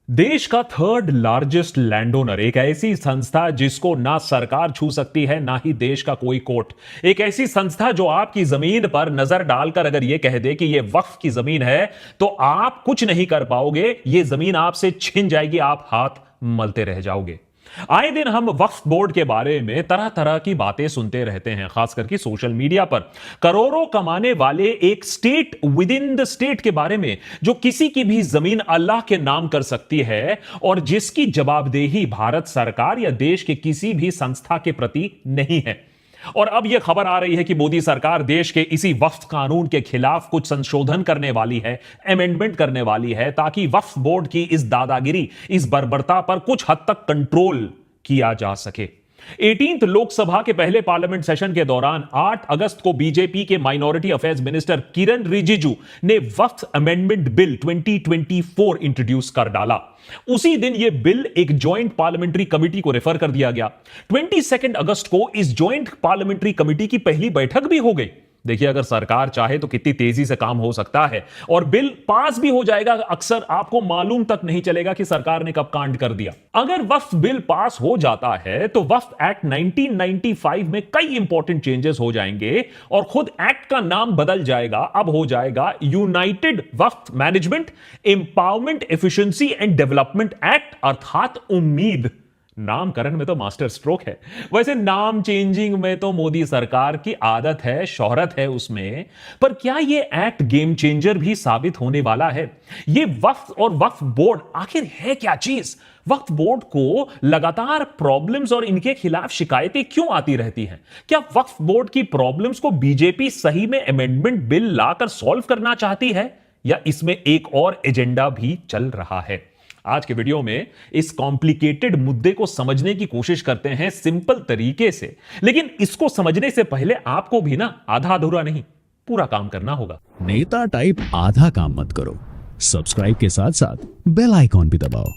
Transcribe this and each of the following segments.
देश का third largest land owner, एक ऐसी संस्था जिसको ना सरकार छू सकती है ना ही देश का कोई कोर्ट। एक ऐसी संस्था जो आपकी जमीन पर नजर डालकर अगर यह कह दे कि यह वक्फ की जमीन है तो आप कुछ नहीं कर पाओगे, यह जमीन आपसे छिन जाएगी, आप हाथ मलते रह जाओगे। आए दिन हम वक्फ बोर्ड के बारे में तरह तरह की बातें सुनते रहते हैं, खास करके सोशल मीडिया पर। करोड़ों कमाने वाले एक state with in the state के बारे में जो किसी की भी जमीन अल्लाह के नाम कर सकती है और जिसकी जवाबदेही भारत सरकार या देश के किसी भी संस्था के प्रति नहीं है। और अब यह खबर आ रही है कि मोदी सरकार देश के इसी वक्फ कानून के खिलाफ कुछ संशोधन करने वाली है, अमेंडमेंट करने वाली है, ताकि वक्फ बोर्ड की इस दादागिरी, इस बर्बरता पर कुछ हद तक कंट्रोल किया जा सके। 18th लोकसभा के पहले पार्लियामेंट सेशन के दौरान 8 अगस्त को बीजेपी के माइनॉरिटी अफेयर्स मिनिस्टर किरण रिजिजू ने वक्फ अमेंडमेंट बिल 2024 इंट्रोड्यूस कर डाला। उसी दिन यह बिल एक ज्वाइंट पार्लियामेंट्री कमेटी को रेफर कर दिया गया। 22 अगस्त को इस ज्वाइंट पार्लियामेंट्री कमेटी की पहली बैठक भी हो गई। देखिए, अगर सरकार चाहे तो कितनी तेजी से काम हो सकता है और बिल पास भी हो जाएगा। अक्सर आपको मालूम तक नहीं चलेगा कि सरकार ने कब कांड कर दिया। अगर वक्फ बिल पास हो जाता है तो वक्फ एक्ट 1995 में कई इंपॉर्टेंट चेंजेस हो जाएंगे और खुद एक्ट का नाम बदल जाएगा। अब हो जाएगा United Waqf management empowerment efficiency and development act, अर्थात उम्मीद। नामकरण में तो मास्टर स्ट्रोक है। वैसे नाम चेंजिंग में तो मोदी सरकार की आदत है, शोहरत है उसमें। पर क्या यह एक्ट गेम चेंजर भी साबित होने वाला है? यह वक्फ और वक्फ बोर्ड आखिर है क्या चीज? वक्फ बोर्ड को लगातार प्रॉब्लम्स और इनके खिलाफ शिकायतें क्यों आती रहती हैं? क्या वक्फ बोर्ड की प्रॉब्लम्स को बीजेपी सही में अमेंडमेंट बिल लाकर सॉल्व करना चाहती है या इसमें एक और एजेंडा भी चल रहा है? आज के वीडियो में इस कॉम्प्लिकेटेड मुद्दे को समझने की कोशिश करते हैं सिंपल तरीके से। लेकिन इसको समझने से पहले आपको भी ना आधा अधूरा नहीं, पूरा काम करना होगा। नेता टाइप आधा काम मत करो, सब्सक्राइब के साथ साथ बेल आइकॉन भी दबाओ।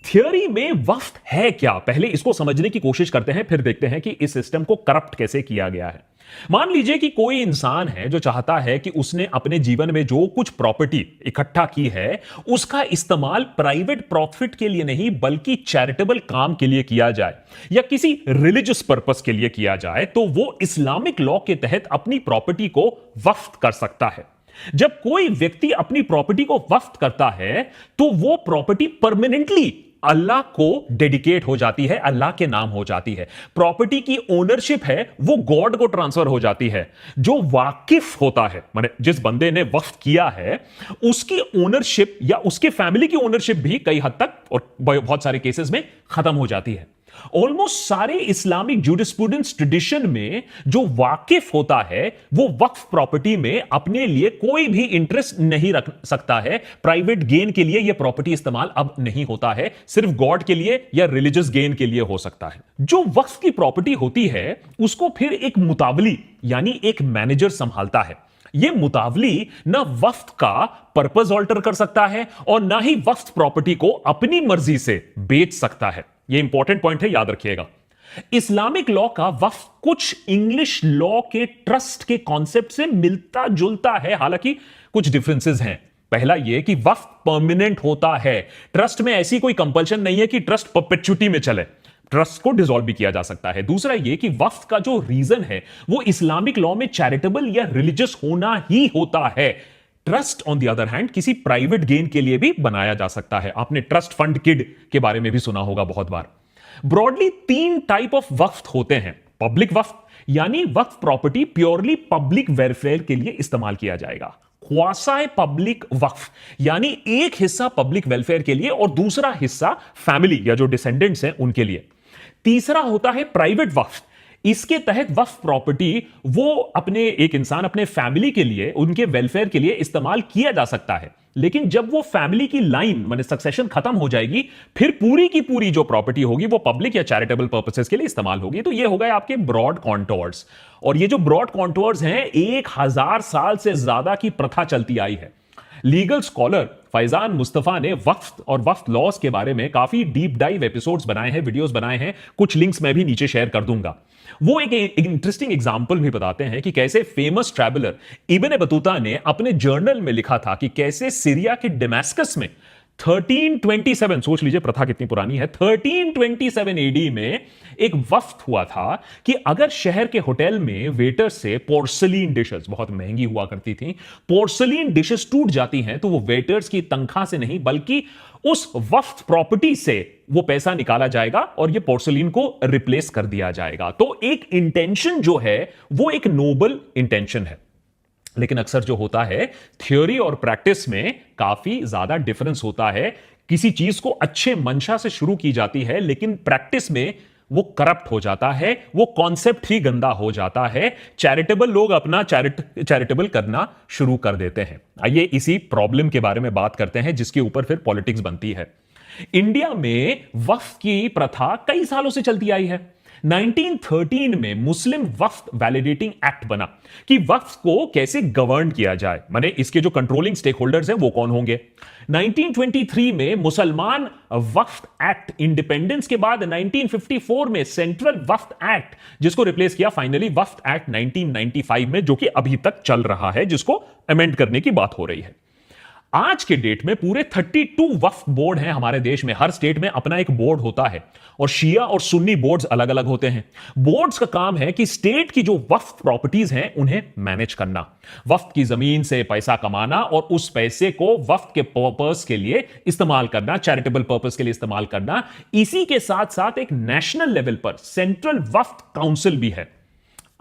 थियोरी में वक्फ है क्या, पहले इसको समझने की कोशिश करते हैं, फिर देखते हैं कि इस सिस्टम को करप्ट कैसे किया गया है। मान लीजिए कि कोई इंसान है जो चाहता है कि उसने अपने जीवन में जो कुछ प्रॉपर्टी इकट्ठा की है उसका इस्तेमाल प्राइवेट प्रॉफिट के लिए नहीं बल्कि चैरिटेबल काम के लिए किया जाए या किसी रिलीजियस पर्पस के लिए किया जाए, तो वो इस्लामिक लॉ के तहत अपनी प्रॉपर्टी को वक्फ कर सकता है। जब कोई व्यक्ति अपनी प्रॉपर्टी को वक्फ करता है तो वो प्रॉपर्टी परमानेंटली अल्लाह को डेडिकेट हो जाती है, अल्लाह के नाम हो जाती है। प्रॉपर्टी की ओनरशिप है वो गॉड को ट्रांसफर हो जाती है। जो वाकिफ होता है, माने जिस बंदे ने वक्फ किया है, उसकी ओनरशिप या उसके फैमिली की ओनरशिप भी कई हद तक और बहुत सारे केसेस में खत्म हो जाती है। ऑलमोस्ट सारे इस्लामिक जूरिस्प्रूडेंस ट्रेडिशन में जो वाकिफ होता है वो वक्फ प्रॉपर्टी में अपने लिए कोई भी इंटरेस्ट नहीं रख सकता है। प्राइवेट गेन के लिए यह प्रॉपर्टी इस्तेमाल अब नहीं होता है, सिर्फ गॉड के लिए या रिलीजियस गेन के लिए हो सकता है। जो वक्फ की प्रॉपर्टी होती है उसको फिर एक मुतावली यानी एक मैनेजर संभालता है। यह मुतावली ना वक्फ का पर्पस ऑल्टर कर सकता है और ना ही वक्फ प्रॉपर्टी को अपनी मर्जी से बेच सकता है। यह इंपॉर्टेंट पॉइंट है, याद रखिएगा। इस्लामिक लॉ का वक्फ कुछ इंग्लिश लॉ के ट्रस्ट के कॉन्सेप्ट से मिलता जुलता है, हालांकि कुछ डिफरेंसेस हैं। पहला यह कि वक्फ परमानेंट होता है। ट्रस्ट में ऐसी कोई कंपल्शन नहीं है कि ट्रस्ट परपेचुटी में चले, ट्रस्ट को डिसॉल्व भी किया जा सकता है। दूसरा यह कि वक्फ का जो रीजन है वो इस्लामिक लॉ में चैरिटेबल या रिलीजियस होना ही होता है। Trust on the other hand किसी प्राइवेट गेन के लिए भी बनाया जा सकता है। आपने ट्रस्ट फंड किड के बारे में भी सुना होगा बहुत बार। ब्रॉडली 3 टाइप ऑफ वक्फ होते हैं। पब्लिक वक्फ यानी वक्फ प्रॉपर्टी प्योरली पब्लिक वेलफेयर के लिए इस्तेमाल किया जाएगा। क्वासाई पब्लिक वक्फ यानी एक हिस्सा पब्लिक वेलफेयर के लिए और दूसरा हिस्सा फैमिली या जो डिसेंडेंट्स हैं उनके लिए। तीसरा होता है प्राइवेट वक्फ। इसके तहत वक्फ प्रॉपर्टी वो अपने एक इंसान अपने फैमिली के लिए, उनके वेलफेयर के लिए इस्तेमाल किया जा सकता है। लेकिन जब वो फैमिली की लाइन माने सक्सेशन खत्म हो जाएगी, फिर पूरी की पूरी जो प्रॉपर्टी होगी वो पब्लिक या चैरिटेबल पर्पसेस के लिए इस्तेमाल होगी। तो ये हो गए आपके ब्रॉड कॉन्टोर्स। और ये जो ब्रॉड कॉन्टोर्स हैं 1000 साल से ज्यादा की प्रथा चलती आई है। लीगल स्कॉलर फैजान मुस्तफा ने वक्फ और वक्फ लॉज के बारे में काफी डीप डाइव एपिसोड्स बनाए हैं, वीडियोस बनाए हैं। कुछ लिंक्स मैं भी नीचे शेयर कर दूंगा। वो एक इंटरेस्टिंग एग्जाम्पल भी बताते हैं कि कैसे फेमस ट्रैवलर इब्न बतूता ने अपने जर्नल में लिखा था कि कैसे सीरिया के डेमास्कस में 1327, सोच लीजिए प्रथा कितनी पुरानी है। 1327 एडी में एक वफ्त हुआ था कि अगर शहर के होटल में वेटर से पोर्सलीन डिशेस, बहुत महंगी हुआ करती थी, पोर्सलीन डिशेस टूट जाती हैं तो वो वेटर्स की तनख्वाह से नहीं बल्कि उस वफ्त प्रॉपर्टी से वो पैसा निकाला जाएगा और ये पोर्सलीन को रिप्लेस कर दिया जाएगा। तो एक इंटेंशन जो है वो एक नोबल इंटेंशन है, लेकिन अक्सर जो होता है थ्योरी और प्रैक्टिस में काफी ज्यादा डिफरेंस होता है। किसी चीज को अच्छे मंशा से शुरू की जाती है लेकिन प्रैक्टिस में वो करप्ट हो जाता है, वो कॉन्सेप्ट ही गंदा हो जाता है। चैरिटेबल लोग अपना चैरिटेबल करना शुरू कर देते हैं। आइए इसी प्रॉब्लम के बारे में बात करते हैं जिसके ऊपर फिर पॉलिटिक्स बनती है। इंडिया में वक्फ की प्रथा कई सालों से चलती आई है। 1913 में मुस्लिम वक्फ वैलिडेटिंग एक्ट बना कि वक्फ को कैसे गवर्न किया जाए, माने इसके जो कंट्रोलिंग स्टेक होल्डर्स हैं वो कौन होंगे। 1923 में मुसलमान वक्फ एक्ट, इंडिपेंडेंस के बाद 1954 में सेंट्रल वक्फ एक्ट, जिसको रिप्लेस किया फाइनली वक्फ एक्ट 1995 में, जो कि अभी तक चल रहा है, जिसको अमेंड करने की बात हो रही है। आज के डेट में पूरे 32 वक्फ बोर्ड हैं हमारे देश में। हर स्टेट में अपना एक बोर्ड होता है और शिया और सुन्नी बोर्ड्स अलग अलग होते हैं। बोर्ड्स का काम है कि स्टेट की जो वक्फ प्रॉपर्टीज हैं उन्हें मैनेज करना, वक्फ की जमीन से पैसा कमाना और उस पैसे को वक्फ के पर्पस के लिए इस्तेमाल करना, चैरिटेबल पर्पस के लिए इस्तेमाल करना। इसी के साथ साथ एक नेशनल लेवल पर सेंट्रल वक्फ काउंसिल भी है।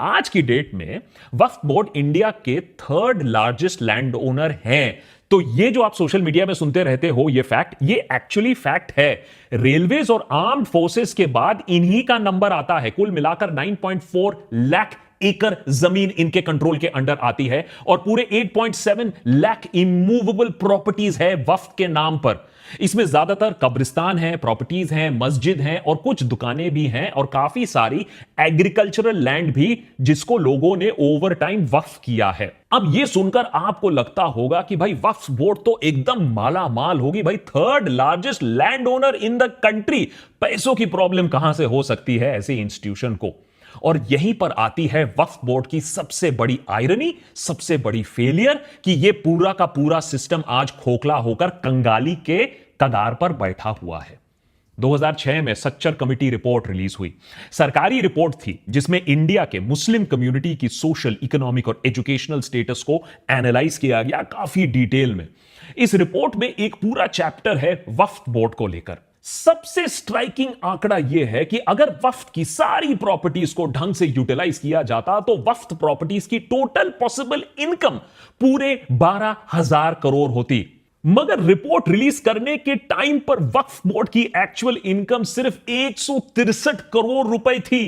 आज की डेट में वक्फ बोर्ड इंडिया के 3rd लार्जेस्ट लैंड ओनर हैं। तो ये जो आप सोशल मीडिया में सुनते रहते हो ये फैक्ट, ये एक्चुअली फैक्ट है। रेलवेज और आर्म्ड फोर्सेस के बाद इन्हीं का नंबर आता है। कुल मिलाकर 9.4 लाख एकड़ जमीन इनके कंट्रोल के अंडर आती है और पूरे 8.7 लाख इमूवेबल प्रॉपर्टीज है वक्फ के नाम पर। इसमें ज्यादातर कब्रिस्तान है, प्रॉपर्टीज हैं, मस्जिद हैं और कुछ दुकानें भी हैं और काफी सारी एग्रीकल्चरल लैंड भी जिसको लोगों ने ओवर टाइम वक्फ किया है। अब यह सुनकर आपको लगता होगा कि भाई वक्फ बोर्ड तो एकदम माला माल होगी, भाई 3rd largest land owner in the country, पैसों की प्रॉब्लम कहां से हो सकती है ऐसे इंस्टीट्यूशन को। और यहीं पर आती है वक्फ बोर्ड की सबसे बड़ी आयरनी, सबसे बड़ी फेलियर कि यह पूरा का पूरा सिस्टम आज खोखला होकर कंगाली के कगार पर बैठा हुआ है। 2006 में सच्चर कमेटी रिपोर्ट रिलीज हुई। सरकारी रिपोर्ट थी जिसमें इंडिया के मुस्लिम कम्युनिटी की सोशल, इकोनॉमिक और एजुकेशनल स्टेटस को एनालाइज किया गया काफी डिटेल में। इस रिपोर्ट में एक पूरा चैप्टर है वक्फ बोर्ड को लेकर। सबसे स्ट्राइकिंग आंकड़ा यह है कि अगर वक्फ की सारी प्रॉपर्टीज को ढंग से यूटिलाइज किया जाता तो वक्फ प्रॉपर्टीज की टोटल पॉसिबल इनकम पूरे 12,000 करोड़ होती। मगर रिपोर्ट रिलीज करने के टाइम पर वक्फ बोर्ड की एक्चुअल इनकम सिर्फ 163 करोड़ रुपए थी।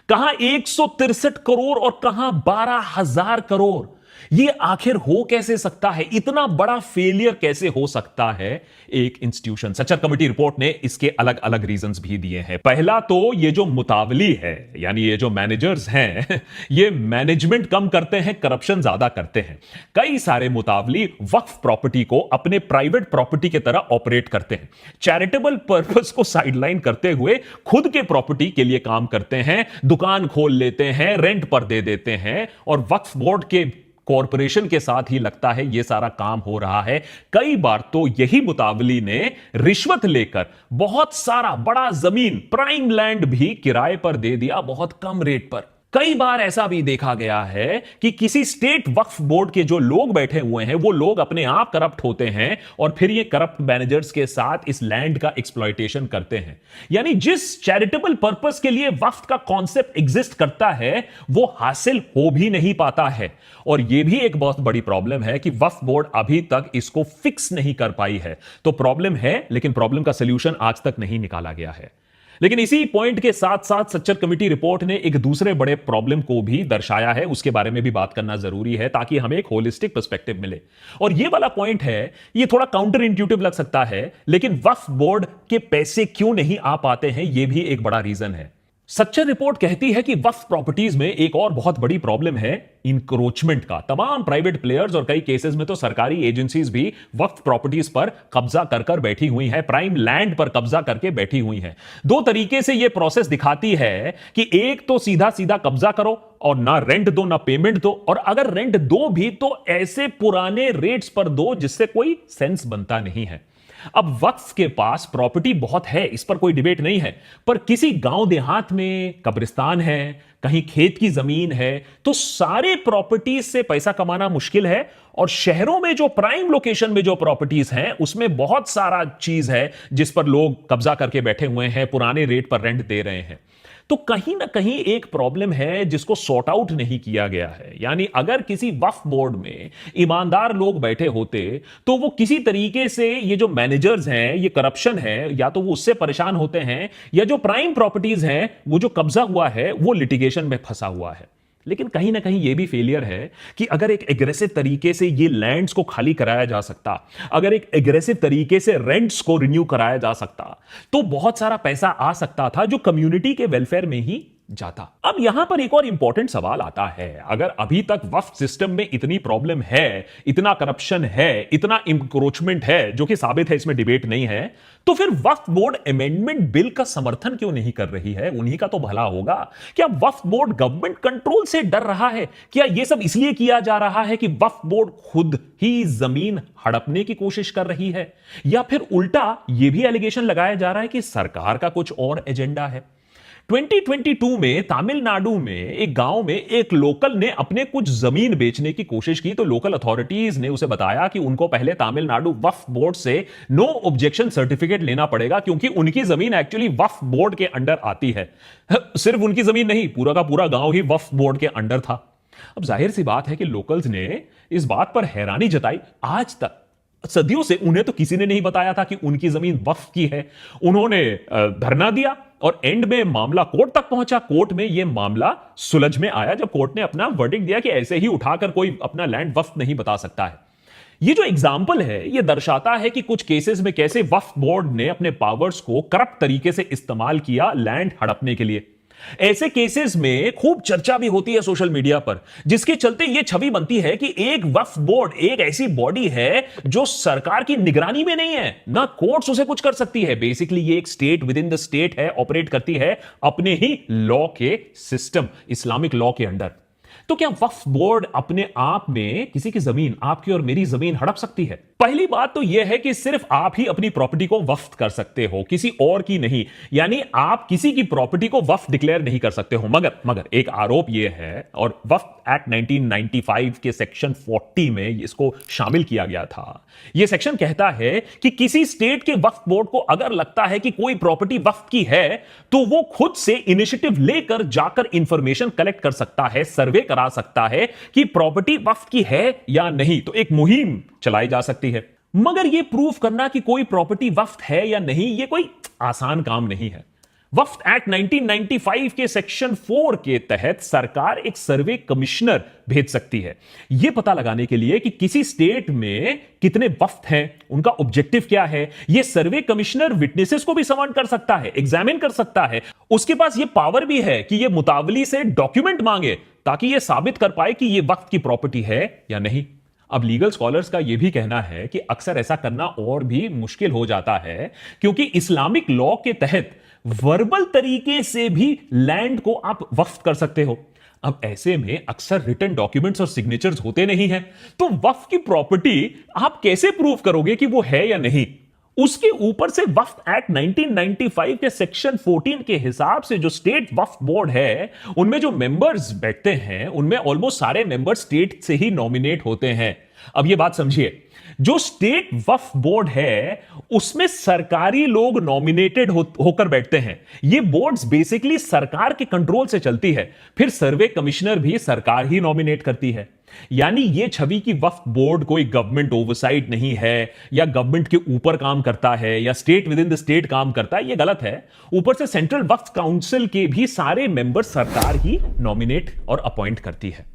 कहां 163 करोड़ और कहां 12,000 करोड़। यह आखिर हो कैसे सकता है? इतना बड़ा फेलियर कैसे हो सकता है एक इंस्टीट्यूशन? सच्चर कमेटी रिपोर्ट ने इसके अलग अलग रीजंस भी दिए हैं। पहला तो ये जो मुतावली है, यानी ये जो मैनेजर्स हैं, ये मैनेजमेंट कम करते हैं, करप्शन ज्यादा करते हैं। कई सारे मुतावली वक्फ प्रॉपर्टी को अपने प्राइवेट प्रॉपर्टी की तरह ऑपरेट करते हैं, चैरिटेबल पर्पस को साइडलाइन करते हुए खुद के प्रॉपर्टी के लिए काम करते हैं, दुकान खोल लेते हैं, रेंट पर दे देते हैं और वक्फ बोर्ड के कॉरपोरेशन के साथ ही लगता है यह सारा काम हो रहा है। कई बार तो यही मुतावली ने रिश्वत लेकर बहुत सारा बड़ा जमीन, प्राइम लैंड भी किराए पर दे दिया बहुत कम रेट पर। कई बार ऐसा भी देखा गया है कि किसी स्टेट वक्फ बोर्ड के जो लोग बैठे हुए हैं वो लोग अपने आप करप्ट होते हैं और फिर ये करप्ट मैनेजर्स के साथ इस लैंड का एक्सप्लॉयटेशन करते हैं। यानी जिस चैरिटेबल पर्पस के लिए वक्फ का कॉन्सेप्ट एग्जिस्ट करता है वो हासिल हो भी नहीं पाता है। और यह भी एक बहुत बड़ी प्रॉब्लम है कि वक्फ बोर्ड अभी तक इसको फिक्स नहीं कर पाई है। तो प्रॉब्लम है लेकिन प्रॉब्लम का सॉल्यूशन आज तक नहीं निकाला गया है। लेकिन इसी पॉइंट के साथ साथ सच्चर कमेटी रिपोर्ट ने एक दूसरे बड़े प्रॉब्लम को भी दर्शाया है, उसके बारे में भी बात करना जरूरी है ताकि हमें एक होलिस्टिक पर्सपेक्टिव मिले। और यह वाला पॉइंट है, यह थोड़ा काउंटर इंट्यूटिव लग सकता है, लेकिन वक्फ बोर्ड के पैसे क्यों नहीं आ पाते हैं यह भी एक बड़ा रीजन है। सच्चर रिपोर्ट कहती है कि वक्फ प्रॉपर्टीज में एक और बहुत बड़ी प्रॉब्लम है इंक्रोचमेंट का। तमाम प्राइवेट प्लेयर्स और कई केसेस में तो सरकारी एजेंसीज भी वक्फ प्रॉपर्टीज पर कब्जा कर बैठी हुई हैं, प्राइम लैंड पर कब्जा करके बैठी हुई हैं। दो तरीके से यह प्रोसेस दिखाती है कि एक तो सीधा सीधा कब्जा करो और ना रेंट दो ना पेमेंट दो, और अगर रेंट दो भी तो ऐसे पुराने रेट्स पर दो जिससे कोई सेंस बनता नहीं है। अब वक्फ के पास प्रॉपर्टी बहुत है, इस पर कोई डिबेट नहीं है, पर किसी गांव देहात में कब्रिस्तान है, कहीं खेत की जमीन है, तो सारे प्रॉपर्टीज से पैसा कमाना मुश्किल है। और शहरों में जो प्राइम लोकेशन में जो प्रॉपर्टीज हैं उसमें बहुत सारा चीज है जिस पर लोग कब्जा करके बैठे हुए हैं, पुराने रेट पर रेंट दे रहे हैं। तो कहीं ना कहीं एक प्रॉब्लम है जिसको सॉर्ट आउट नहीं किया गया है। यानी अगर किसी वक्फ बोर्ड में ईमानदार लोग बैठे होते तो वो किसी तरीके से ये जो मैनेजर्स हैं, ये करप्शन है, या तो वो उससे परेशान होते हैं, या जो प्राइम प्रॉपर्टीज हैं वो जो कब्जा हुआ है वो लिटिगेशन में फंसा हुआ है। लेकिन कहीं ना कहीं यह भी फेलियर है कि अगर एक एग्रेसिव तरीके से ये लैंड्स को खाली कराया जा सकता, अगर एक एग्रेसिव तरीके से रेंट्स को रिन्यू कराया जा सकता, तो बहुत सारा पैसा आ सकता था जो कम्युनिटी के वेलफेयर में ही जाता। अब यहां पर एक और इंपॉर्टेंट सवाल आता है, अगर अभी तक वक्फ सिस्टम में इतनी प्रॉब्लम है, इतना करप्शन है, इतना इंक्रोचमेंट है, जो कि साबित है, इसमें डिबेट नहीं है, तो फिर वक्फ बोर्ड अमेंडमेंट बिल का समर्थन क्यों नहीं कर रही है? उन्हीं का तो भला होगा। क्या वक्फ बोर्ड गवर्नमेंट कंट्रोल से डर रहा है? क्या यह सब इसलिए किया जा रहा है कि वक्फ बोर्ड खुद ही जमीन हड़पने की कोशिश कर रही है? या फिर उल्टा यह भी एलिगेशन लगाया जा रहा है कि सरकार का कुछ और एजेंडा है? 2022 में तमिलनाडु में एक गांव में एक लोकल ने अपने कुछ जमीन बेचने की कोशिश की, तो लोकल अथॉरिटीज ने उसे बताया कि उनको पहले तमिलनाडु वक्फ बोर्ड से नो ऑब्जेक्शन सर्टिफिकेट लेना पड़ेगा, क्योंकि उनकी जमीन एक्चुअली वक्फ बोर्ड के अंडर आती है। सिर्फ उनकी जमीन नहीं, पूरा का पूरा गांव ही वक्फ बोर्ड के अंडर था। अब जाहिर सी बात है कि लोकल्स ने इस बात पर हैरानी जताई। आज तक सदियों से उन्हें तो किसी ने नहीं बताया था कि उनकी जमीन वक्फ की है। उन्होंने धरना दिया और एंड में मामला कोर्ट तक पहुंचा। कोर्ट में यह मामला सुलझ में आया जब कोर्ट ने अपना वर्डिक्ट दिया कि ऐसे ही उठाकर कोई अपना लैंड वक्फ नहीं बता सकता है। ये जो एग्जाम्पल है ये दर्शाता है कि कुछ केसेस में कैसे वक्फ बोर्ड ने अपने पावर्स को करप्ट तरीके से इस्तेमाल किया लैंड हड़पने के लिए। ऐसे केसेस में खूब चर्चा भी होती है सोशल मीडिया पर, जिसके चलते यह छवि बनती है कि एक वक्फ बोर्ड एक ऐसी बॉडी है जो सरकार की निगरानी में नहीं है, ना कोर्ट्स उसे कुछ कर सकती है। बेसिकली ये एक state with in the state है, ऑपरेट करती है अपने ही लॉ के सिस्टम, इस्लामिक लॉ के अंडर। तो क्या वक्फ बोर्ड अपने आप में किसी की जमीन, आपकी और मेरी जमीन हड़प सकती है? पहली बात तो यह है कि सिर्फ आप ही अपनी प्रॉपर्टी को वक्फ कर सकते हो, किसी और की नहीं। यानी आप किसी की प्रॉपर्टी को वक्फ डिक्लेयर नहीं कर सकते हो। मगर एक आरोप यह है, और वक्फ एक्ट 1995 के सेक्शन 40 में इसको शामिल किया गया था। यह सेक्शन कहता है कि किसी स्टेट के वक्फ बोर्ड को अगर लगता है कि कोई प्रॉपर्टी वक्फ की है, तो वो खुद से इनिशिएटिव लेकर जाकर इंफॉर्मेशन कलेक्ट कर सकता है, सर्वे करा सकता है कि प्रॉपर्टी वक्फ की है या नहीं। तो एक मुहिम चलाई जा सकती है। मगर यह प्रूफ करना कि कोई प्रॉपर्टी वक्फ है या नहीं, यह कोई आसान काम नहीं है। वक्फ एक्ट 1995 के सेक्शन 4 के तहत सरकार एक सर्वे कमिश्नर भेज सकती है, यह पता लगाने के लिए कि किसी स्टेट में कितने वक्फ हैं, उनका ऑब्जेक्टिव क्या है। यह सर्वे कमिश्नर विटनेसेस को भी समन कर सकता है, एग्जामिन कर सकता है। उसके पास यह पावर भी है कि यह मुतावली से डॉक्यूमेंट मांगे, ताकि यह साबित कर पाए कि यह वक्फ की प्रॉपर्टी है या नहीं। अब लीगल स्कॉलर्स का यह भी कहना है कि अक्सर ऐसा करना और भी मुश्किल हो जाता है, क्योंकि इस्लामिक लॉ के तहत वर्बल तरीके से भी लैंड को आप वक्फ कर सकते हो। अब ऐसे में अक्सर रिटन डॉक्यूमेंट्स और सिग्नेचर्स होते नहीं हैं, तो वक्फ की प्रॉपर्टी आप कैसे प्रूव करोगे कि वो है या नहीं? उसके ऊपर से वक्फ एक्ट 1995 के सेक्शन 14 के हिसाब से जो स्टेट वक्फ बोर्ड है, उनमें जो मेंबर्स बैठते हैं, उनमें ऑलमोस्ट सारे मेंबर स्टेट से ही नॉमिनेट होते हैं। अब यह बात समझिए, जो स्टेट वक्फ बोर्ड है उसमें सरकारी लोग नॉमिनेटेड होकर बैठते हैं। ये बोर्ड्स बेसिकली सरकार के कंट्रोल से चलती है। फिर सर्वे कमिश्नर भी सरकार ही नॉमिनेट करती है। यानी ये छवि की वक्फ बोर्ड कोई गवर्नमेंट ओवरसाइट नहीं है, या गवर्नमेंट के ऊपर काम करता है, या state with in the state काम करता है, ये गलत है। ऊपर से सेंट्रल वक्फ काउंसिल के भी सारे मेंबर सरकार ही नॉमिनेट और अपॉइंट करती है।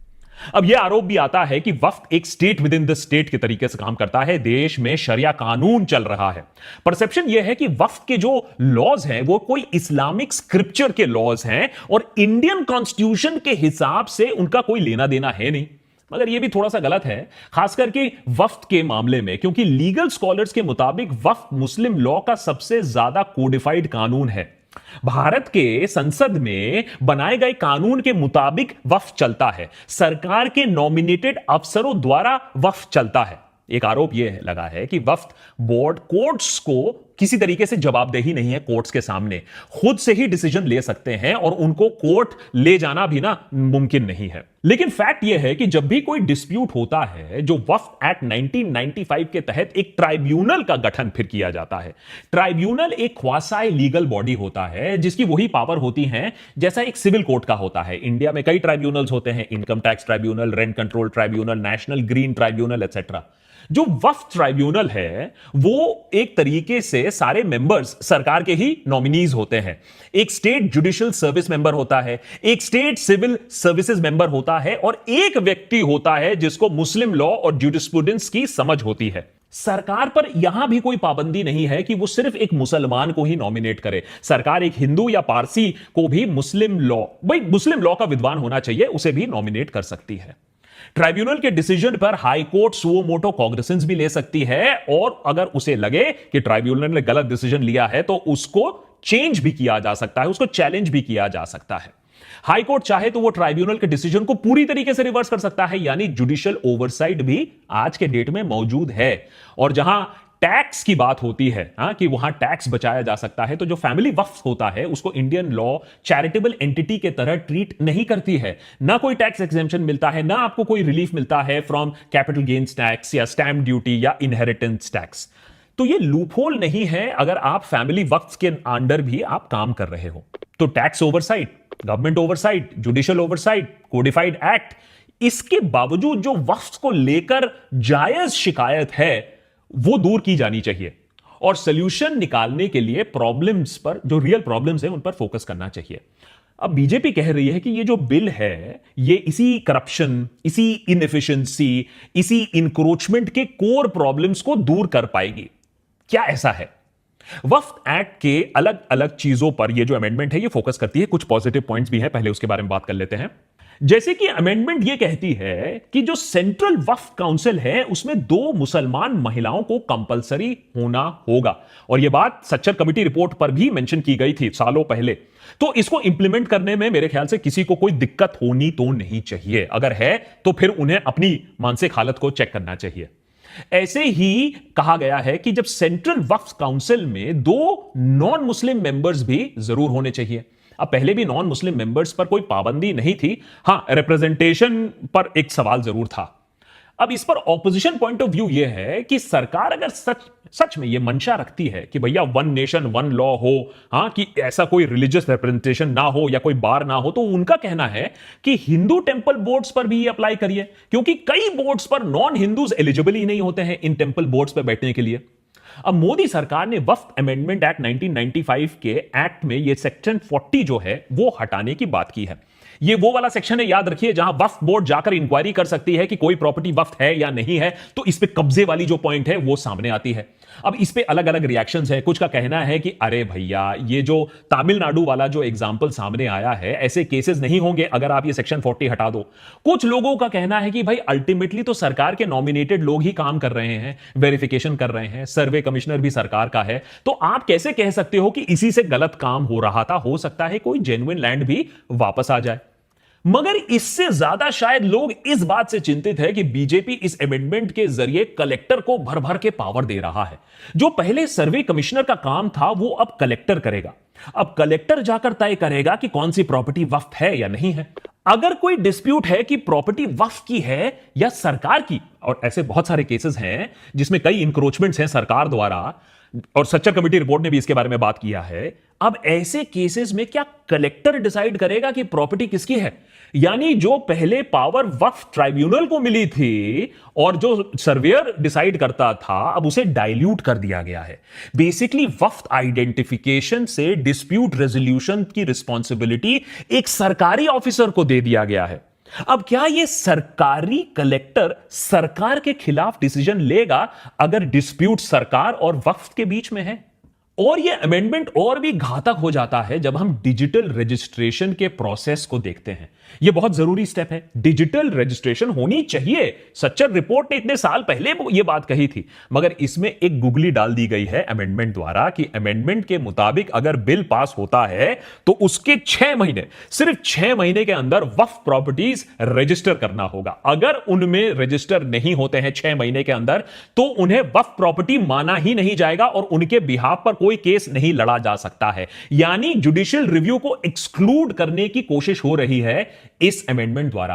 अब यह आरोप भी आता है कि वक्फ एक state with in the state के तरीके से काम करता है। देश में शरिया कानून चल रहा है। परसेप्शन यह है कि वक्फ के जो लॉज हैं वो कोई इस्लामिक स्क्रिप्चर के लॉज हैं और इंडियन कॉन्स्टिट्यूशन के हिसाब से उनका कोई लेना देना है नहीं। मगर यह भी थोड़ा सा गलत है, खास करके वक्फ के मामले में, क्योंकि लीगल स्कॉलर्स के मुताबिक वक्फ मुस्लिम लॉ का सबसे ज्यादा कोडिफाइड कानून है। भारत के संसद में बनाए गए कानून के मुताबिक वक्फ चलता है। सरकार के नॉमिनेटेड अफसरों द्वारा वक्फ चलता है। एक आरोप यह लगा है कि वक्फ बोर्ड कोर्ट्स को किसी तरीके से जवाबदेही नहीं है, कोर्ट्स के सामने खुद से ही डिसीजन ले सकते हैं और उनको कोर्ट ले जाना भी ना मुमकिन नहीं है। लेकिन फैक्ट यह है कि जब भी कोई डिस्प्यूट होता है, जो वक्फ एक्ट 1995 के तहत एक ट्राइब्यूनल का गठन फिर किया जाता है। ट्राइब्यूनल एक ख्वासाई लीगल बॉडी होता है जिसकी वही पावर होती है जैसा एक सिविल कोर्ट का होता है। इंडिया में कई ट्राइब्यूनल्स होते हैं, income tax tribunal, rent control tribunal, national green tribunal etcetera. जो वक्फ ट्राइब्यूनल है वो एक तरीके से सारे मेंबर्स सरकार के ही नॉमिनीज होते हैं। एक स्टेट जुडिशियल सर्विस मेंबर होता है, एक स्टेट सिविल सर्विसेज मेंबर होता है और एक व्यक्ति होता है जिसको मुस्लिम लॉ और ज्यूरिस्प्रूडेंस की समझ होती है। सरकार पर यहां भी कोई पाबंदी नहीं है कि वो सिर्फ एक मुसलमान को ही नॉमिनेट करे। सरकार एक हिंदू या पारसी को भी मुस्लिम लॉ का विद्वान होना चाहिए, उसे भी नॉमिनेट कर सकती है। ट्राइब्यूनल के डिसीजन पर high court suo motu cognisance भी ले सकती है और अगर उसे लगे कि ट्राइब्यूनल ने गलत डिसीजन लिया है तो उसको चेंज भी किया जा सकता है, उसको चैलेंज भी किया जा सकता है। हाई कोर्ट चाहे तो वो ट्राइब्यूनल के डिसीजन को पूरी तरीके से रिवर्स कर सकता है, यानी जुडिशियल ओवरसाइट भी आज के डेट में मौजूद है। और जहां टैक्स की बात होती है कि वहां टैक्स बचाया जा सकता है, तो जो फैमिली वक्फ होता है उसको इंडियन लॉ चैरिटेबल एंटिटी के तरह ट्रीट नहीं करती है। ना कोई टैक्स एग्जेम्पशन मिलता है, ना आपको कोई रिलीफ मिलता है फ्रॉम कैपिटल गेन्स टैक्स या स्टैम्प ड्यूटी या इनहेरिटेंस टैक्स। तो ये लूपहोल नहीं है अगर आप फैमिली वक्फ के अंडर भी आप काम कर रहे हो। तो tax oversight, government oversight, judicial oversight, codified act, इसके बावजूद जो वक्फ को लेकर जायज शिकायत है वो दूर की जानी चाहिए और सॉल्यूशन निकालने के लिए प्रॉब्लम्स पर, जो रियल प्रॉब्लम्स हैं उन पर फोकस करना चाहिए। अब बीजेपी कह रही है कि ये जो बिल है ये इसी करप्शन, इसी इनएफिशिएंसी, इसी इंक्रोचमेंट के कोर प्रॉब्लम्स को दूर कर पाएगी। क्या ऐसा है? वक्फ एक्ट के अलग अलग चीजों पर ये जो अमेंडमेंट है ये फोकस करती है। कुछ पॉजिटिव पॉइंट्स भी हैं, पहले उसके बारे में बात कर लेते हैं। जैसे कि अमेंडमेंट ये कहती है कि जो सेंट्रल वक्फ काउंसिल है उसमें 2 मुसलमान महिलाओं को कंपलसरी होना होगा और यह बात सच्चर कमेटी रिपोर्ट पर भी मेंशन की गई थी सालों पहले। तो इसको इंप्लीमेंट करने में मेरे ख्याल से किसी को कोई दिक्कत होनी तो नहीं चाहिए। अगर है तो फिर उन्हें अपनी मानसिक हालत को चेक करना चाहिए। ऐसे ही कहा गया है कि जब सेंट्रल वक्फ काउंसिल में 2 नॉन मुस्लिम मेंबर्स भी जरूर होने चाहिए। अब पहले भी नॉन मुस्लिम मेंबर्स पर कोई पाबंदी नहीं थी, हां रिप्रेजेंटेशन पर एक सवाल जरूर था। अब इस पर ऑपोजिशन पॉइंट ऑफ व्यू यह है कि सरकार अगर सच में यह मंशा रखती है कि भैया 1 नेशन 1 लॉ हो, कि ऐसा कोई रिलीजियस रिप्रेजेंटेशन ना हो या कोई बार ना हो, तो उनका कहना है कि हिंदू टेंपल बोर्ड्स पर भी ये अप्लाई करिए, क्योंकि कई बोर्ड्स पर नॉन हिंदूज एलिजिबल ही नहीं होते हैं इन टेंपल बोर्ड्स पर बैठने के लिए। अब मोदी सरकार ने वक्फ अमेंडमेंट एक्ट 1995 के एक्ट में यह सेक्शन 40 जो है वो हटाने की बात की है। ये वो वाला सेक्शन है, याद रखिए, जहां वक्फ बोर्ड जाकर इंक्वायरी कर सकती है कि कोई प्रॉपर्टी वक्फ है या नहीं है, तो इस पे कब्जे वाली जो पॉइंट है वो सामने आती है। अब इस पे अलग अलग रिएक्शंस है। कुछ का कहना है कि अरे भैया ये जो तमिलनाडु वाला जो एग्जांपल सामने आया है, ऐसे केसेस नहीं होंगे अगर आप ये सेक्शन 40 हटा दो। कुछ लोगों का कहना है कि भाई अल्टीमेटली तो सरकार के नॉमिनेटेड लोग ही काम कर रहे हैं, वेरिफिकेशन कर रहे हैं, सर्वे कमिश्नर भी सरकार का है, तो आप कैसे कह सकते हो कि इसी से गलत काम हो रहा था? हो सकता है कोई जेन्युइन लैंड भी वापस आ जाए। मगर इससे ज्यादा शायद लोग इस बात से चिंतित है कि बीजेपी इस अमेंडमेंट के जरिए कलेक्टर को भर भर के पावर दे रहा है। जो पहले सर्वे कमिश्नर का काम था वो अब कलेक्टर करेगा। अब कलेक्टर जाकर तय करेगा कि कौन सी प्रॉपर्टी वक्फ है या नहीं है। अगर कोई डिस्प्यूट है कि प्रॉपर्टी वक्फ की है या सरकार की, और ऐसे बहुत सारे केसेस हैं जिसमें कई इंक्रोचमेंट्स हैं सरकार द्वारा, और सच्चर कमेटी रिपोर्ट ने भी इसके बारे में बात किया है। अब ऐसे केसेस में क्या कलेक्टर डिसाइड करेगा कि प्रॉपर्टी किसकी है? यानी जो पहले पावर वक्फ ट्राइब्यूनल को मिली थी और जो सर्वेयर डिसाइड करता था, अब उसे डाइल्यूट कर दिया गया है। बेसिकली वक्फ आइडेंटिफिकेशन से डिस्प्यूट रेजोल्यूशन की रिस्पॉन्सिबिलिटी एक सरकारी ऑफिसर को दे दिया गया है। अब क्या यह सरकारी कलेक्टर सरकार के खिलाफ डिसीजन लेगा अगर डिस्प्यूट सरकार और वक्फ के बीच में है? और यह अमेंडमेंट और भी घातक हो जाता है जब हम डिजिटल रजिस्ट्रेशन के प्रोसेस को देखते हैं। यह बहुत जरूरी स्टेप है, डिजिटल रजिस्ट्रेशन होनी चाहिए। सच्चर रिपोर्ट ने इतने साल पहले यह बात कही थी, मगर इसमें एक गुगली डाल दी गई है अमेंडमेंट द्वारा कि अमेंडमेंट के मुताबिक अगर बिल पास होता है तो उसके 6 महीने, सिर्फ 6 महीने के अंदर वक्फ प्रॉपर्टीज रजिस्टर करना होगा। अगर उनमें रजिस्टर नहीं होते हैं 6 महीने के अंदर तो उन्हें वक्फ प्रॉपर्टी माना ही नहीं जाएगा और उनके बिहाफ पर कोई केस नहीं लड़ा जा सकता है। यानी जुडिशियल रिव्यू को एक्सक्लूड करने की कोशिश हो रही है इस अमेंडमेंट द्वारा।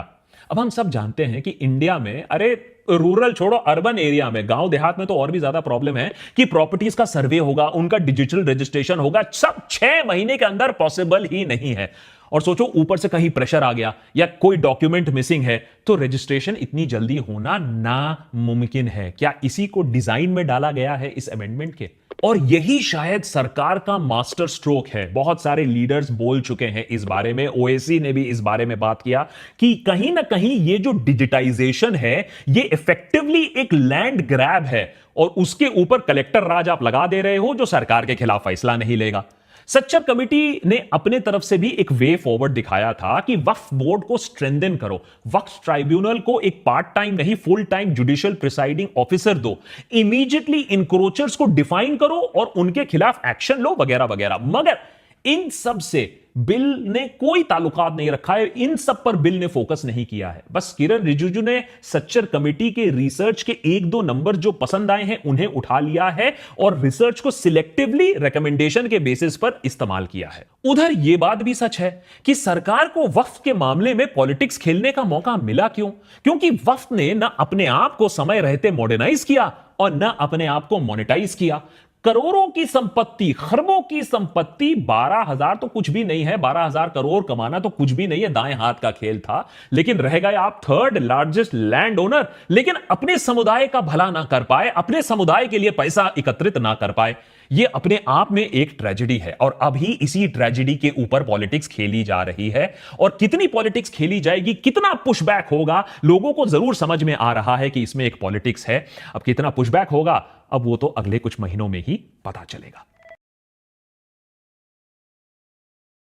अब हम सब जानते हैं कि इंडिया में, अरे रूरल छोड़ो, अर्बन एरिया में, गांव देहात में तो और भी ज्यादा प्रॉब्लम है कि प्रॉपर्टीज का सर्वे होगा, उनका डिजिटल रजिस्ट्रेशन होगा, सब 6 महीने के अंदर पॉसिबल ही नहीं है। और सोचो ऊपर से कहीं प्रेशर आ गया या कोई डॉक्यूमेंट मिसिंग है तो रजिस्ट्रेशन इतनी जल्दी होना नामुमकिन है। क्या इसी को डिजाइन में डाला गया है इस अमेंडमेंट के? और यही शायद सरकार का मास्टर स्ट्रोक है। बहुत सारे लीडर्स बोल चुके हैं इस बारे में, ओएसी ने भी इस बारे में बात किया कि कहीं ना कहीं ये जो डिजिटाइजेशन है ये इफेक्टिवली एक लैंड ग्रैब है और उसके ऊपर कलेक्टर राज आप लगा दे रहे हो जो सरकार के खिलाफ फैसला नहीं लेगा। सच्चर कमेटी ने अपने तरफ से भी एक वे फॉरवर्ड दिखाया था कि वक्फ बोर्ड को स्ट्रेंथन करो, वक्फ ट्राइब्यूनल को एक पार्ट टाइम नहीं full time judicial presiding officer दो, इमीडिएटली इंक्रोचर्स को डिफाइन करो और उनके खिलाफ एक्शन लो वगैरह वगैरह। मगर इन सब से बिल ने कोई ताल्लुकात नहीं रखा है, इन सब पर बिल ने फोकस नहीं किया है। बस किरण रिजिजू ने सच्चर कमेटी के रिसर्च के 1-2 नंबर जो पसंद आए हैं उन्हें उठा लिया है और रिसर्च को सिलेक्टिवली रिकमेंडेशन के बेसिस पर इस्तेमाल किया है। उधर यह बात भी सच है कि सरकार को वक्फ के मामले में पॉलिटिक्स खेलने का मौका मिला। क्यों? क्योंकि वक्फ ने ना अपने आप को समय रहते मॉडर्नाइज किया और ना अपने आप को मोनेटाइज किया। करोड़ों की संपत्ति, खरबों की संपत्ति, 12,000 तो कुछ भी नहीं है, 12,000 करोड़ कमाना तो कुछ भी नहीं है, दाएं हाथ का खेल था। लेकिन रह गए आप 3rd लार्जेस्ट लैंड ओनर, लेकिन अपने समुदाय का भला ना कर पाए, अपने समुदाय के लिए पैसा एकत्रित ना कर पाए। यह अपने आप में एक ट्रेजेडी है और अभी इसी ट्रेजेडी के ऊपर पॉलिटिक्स खेली जा रही है। और कितनी पॉलिटिक्स खेली जाएगी, कितना पुशबैक होगा, लोगों को जरूर समझ में आ रहा है कि इसमें एक पॉलिटिक्स है। अब कितना पुशबैक होगा अब वो तो अगले कुछ महीनों में ही पता चलेगा।